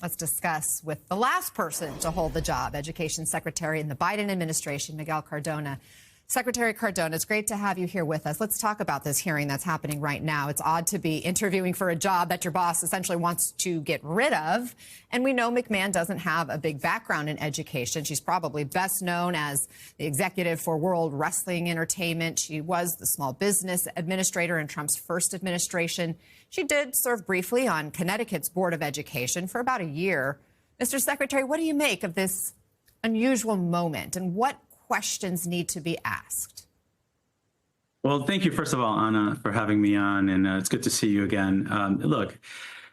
Let's discuss with the last person to hold the job, Education Secretary in the Biden administration, Miguel Cardona. Secretary Cardona, it's great to have you here with us. Let's talk about this hearing that's happening right now. It's odd to be interviewing for a job that your boss essentially wants to get rid of. And we know McMahon doesn't have a big background in education. She's probably best known as the executive for World Wrestling Entertainment. She was the small business administrator in Trump's first administration. She did serve briefly on Connecticut's Board of Education for about a year. Mr. Secretary, what do you make of this unusual moment, and what questions need to be asked? Well, thank you, first of all, Anna, for having me on, and it's good to see you again. Look,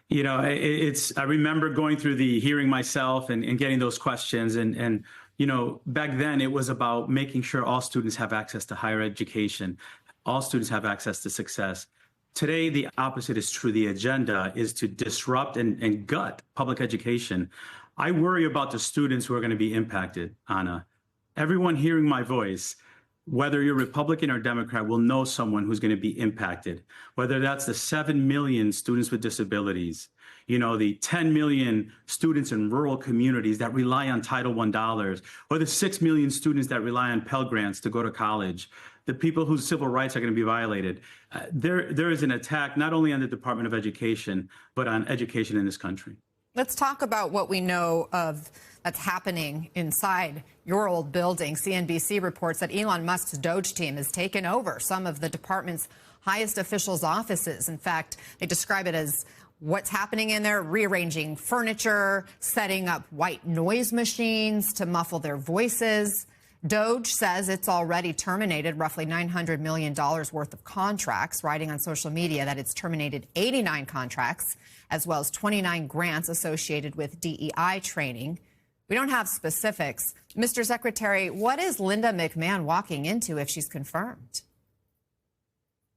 you know, I remember going through the hearing myself and getting those questions, and you know, back then it was about making sure all students have access to higher education, all students have access to success. Today, the opposite is true. The agenda is to disrupt and gut public education. I worry about the students who are going to be impacted, Anna. Everyone hearing my voice, whether you're Republican or Democrat, will know someone who's going to be impacted, whether that's the 7 million students with disabilities, you know, the 10 million students in rural communities that rely on Title I dollars, or the 6 million students that rely on Pell Grants to go to college, the people whose civil rights are going to be violated. There is an attack not only on the Department of Education, but on education in this country. Let's talk about what we know of that's happening inside your old building. CNBC reports that Elon Musk's Doge team has taken over some of the department's highest officials' offices. In fact, they describe it as what's happening in there: rearranging furniture, setting up white noise machines to muffle their voices. Doge says it's already terminated roughly $900 million worth of contracts, writing on social media that it's terminated 89 contracts, as well as 29 grants associated with DEI training. We don't have specifics. Mr. Secretary, what is Linda McMahon walking into if she's confirmed?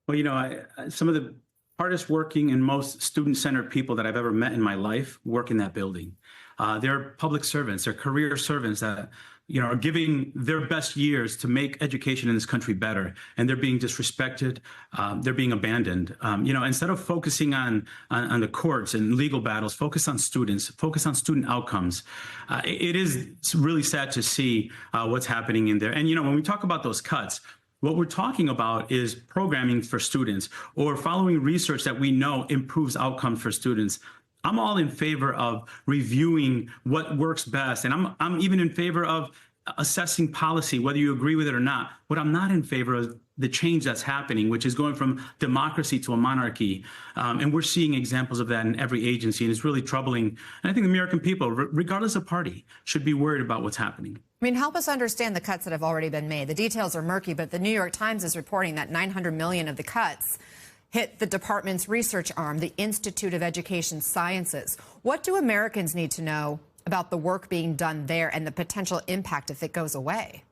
Well, you know, some of the hardest working and most student-centered people that I've ever met in my life work in that building. They're public servants, they're career servants that, you know, are giving their best years to make education in this country better, and they're being disrespected, they're being abandoned. You know, instead of focusing on the courts and legal battles, focus on students, focus on student outcomes. It is really sad to see what's happening in there. And, you know, when we talk about those cuts, what we're talking about is programming for students or following research that we know improves outcomes for students. I'm all in favor of reviewing what works best, and I'm even in favor of assessing policy, whether you agree with it or not. What I'm not in favor of the change that's happening, which is going from democracy to a monarchy. And we're seeing examples of that in every agency, and it's really troubling. And I think the American people, regardless of party, should be worried about what's happening. I mean, help us understand the cuts that have already been made. The details are murky, but the New York Times is reporting that $900 million of the cuts hit the department's research arm, the Institute of Education Sciences. What do Americans need to know about the work being done there and the potential impact if it goes away?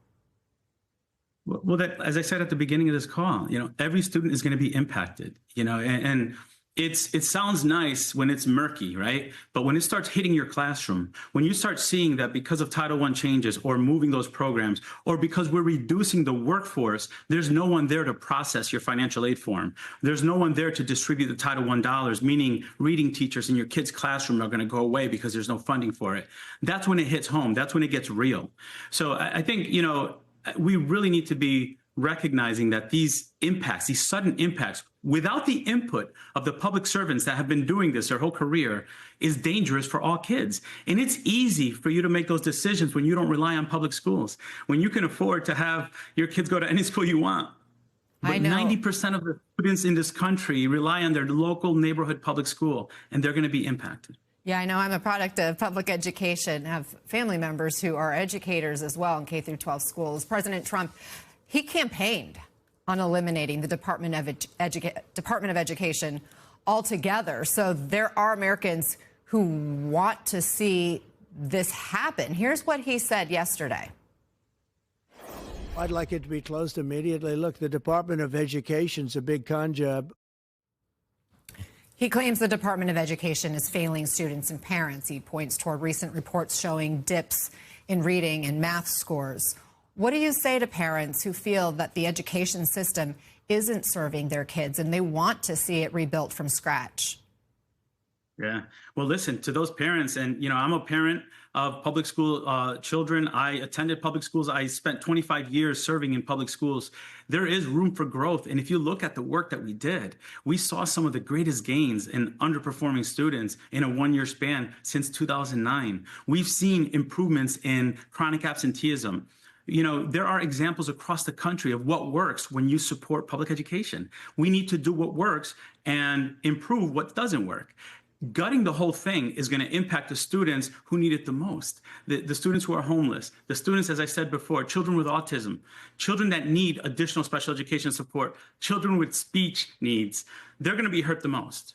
Well, as I said at the beginning of this call, you know, every student is going to be impacted, you know, and it sounds nice when it's murky, right? But when it starts hitting your classroom, when you start seeing that because of Title I changes or moving those programs, or because we're reducing the workforce, there's no one there to process your financial aid form. There's no one there to distribute the Title I dollars, meaning reading teachers in your kids' classroom are going to go away because there's no funding for it. That's when it hits home. That's when it gets real. So I think, you know, we really need to be recognizing that these impacts, these sudden impacts, without the input of the public servants that have been doing this their whole career, is dangerous for all kids. And it's easy for you to make those decisions when you don't rely on public schools, when you can afford to have your kids go to any school you want. But 90% of the students in this country rely on their local neighborhood public school, and they're going to be impacted. Yeah, I know. I'm a product of public education, have family members who are educators as well in K-12 schools. President Trump, he campaigned on eliminating the Department of Education altogether. So there are Americans who want to see this happen. Here's what he said yesterday. I'd like it to be closed immediately. Look, the Department of Education's a big con job. He claims the Department of Education is failing students and parents. He points toward recent reports showing dips in reading and math scores. What do you say to parents who feel that the education system isn't serving their kids and they want to see it rebuilt from scratch? Yeah. Well, listen, to those parents, and I'm a parent of public school children. I attended public schools. I spent 25 years serving in public schools. There is room for growth. And if you look at the work that we did, we saw some of the greatest gains in underperforming students in a 1-year span since 2009. We've seen improvements in chronic absenteeism. There are examples across the country of what works when you support public education. We need to do what works and improve what doesn't work. Gutting the whole thing is going to impact the students who need it the most. The students who are homeless, the students, as I said before, children with autism, children that need additional special education support, children with speech needs, they're going to be hurt the most.